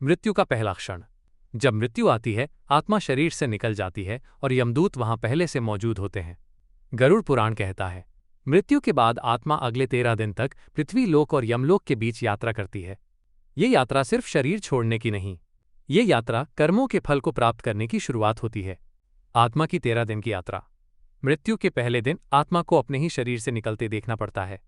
मृत्यु का पहला क्षण। जब मृत्यु आती है, आत्मा शरीर से निकल जाती है और यमदूत वहां पहले से मौजूद होते हैं। गरुड़ पुराण कहता है, मृत्यु के बाद आत्मा अगले 13 दिन तक पृथ्वी लोक और यमलोक के बीच यात्रा करती है। ये यात्रा सिर्फ शरीर छोड़ने की नहीं, ये यात्रा कर्मों के फल को प्राप्त करने की शुरुआत होती है। आत्मा की 13 दिन की यात्रा। मृत्यु के पहले दिन आत्मा को अपने ही शरीर से निकलते देखना पड़ता है।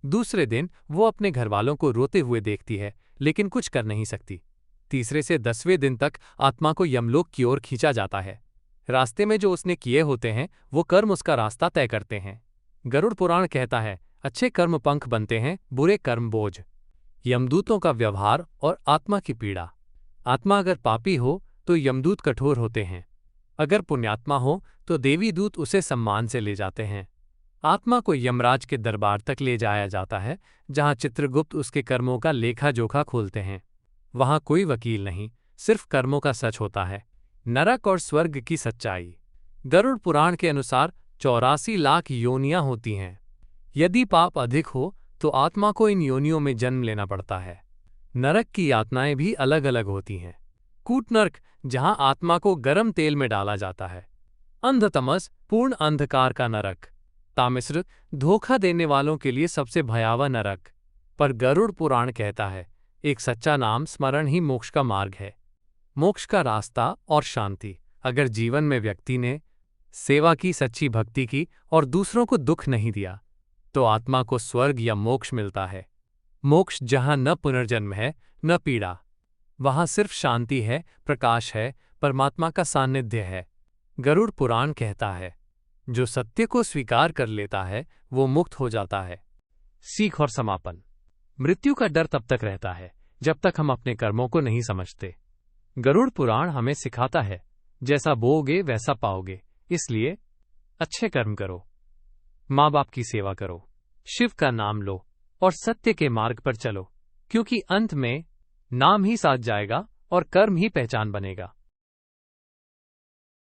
दूसरे दिन वो अपने घरवालों को रोते हुए देखती है, लेकिन कुछ कर नहीं सकती। तीसरे से 10वें दिन तक आत्मा को यमलोक की ओर खींचा जाता है। रास्ते में जो उसने किए होते हैं वो कर्म उसका रास्ता तय करते हैं। गरुड़ पुराण कहता है, अच्छे कर्म पंख बनते हैं, बुरे कर्म बोझ। यमदूतों का व्यवहार और आत्मा की पीड़ा। आत्मा अगर पापी हो तो यमदूत कठोर होते हैं, अगर पुण्यात्मा हो तो देवी दूत उसे सम्मान से ले जाते हैं। आत्मा को यमराज के दरबार तक ले जाया जाता है, जहां चित्रगुप्त उसके कर्मों का लेखा जोखा खोलते हैं। वहां कोई वकील नहीं, सिर्फ कर्मों का सच होता है। नरक और स्वर्ग की सच्चाई। गरुड़ पुराण के अनुसार 84 लाख योनियां होती हैं। यदि पाप अधिक हो तो आत्मा को इन योनियों में जन्म लेना पड़ता है। नरक की यातनाएं भी अलग अलग होती हैं। कूटनरक, जहां आत्मा को गर्म तेल में डाला जाता है। अंधतमस, पूर्ण अंधकार का नरक। तामिस्र, धोखा देने वालों के लिए सबसे भयावह नरक। पर गरुड़ पुराण कहता है, एक सच्चा नाम स्मरण ही मोक्ष का मार्ग है। मोक्ष का रास्ता और शांति। अगर जीवन में व्यक्ति ने सेवा की, सच्ची भक्ति की और दूसरों को दुख नहीं दिया, तो आत्मा को स्वर्ग या मोक्ष मिलता है। मोक्ष जहां न पुनर्जन्म है न पीड़ा, वहां सिर्फ शांति है, प्रकाश है, परमात्मा का सान्निध्य है। गरुड़ पुराण कहता है, जो सत्य को स्वीकार कर लेता है वो मुक्त हो जाता है। सीख और समापन। मृत्यु का डर तब तक रहता है जब तक हम अपने कर्मों को नहीं समझते। गरुड़ पुराण हमें सिखाता है, जैसा बोओगे वैसा पाओगे, इसलिए अच्छे कर्म करो, माँ बाप की सेवा करो, शिव का नाम लो और सत्य के मार्ग पर चलो, क्योंकि अंत में नाम ही साथ जाएगा और कर्म ही पहचान बनेगा।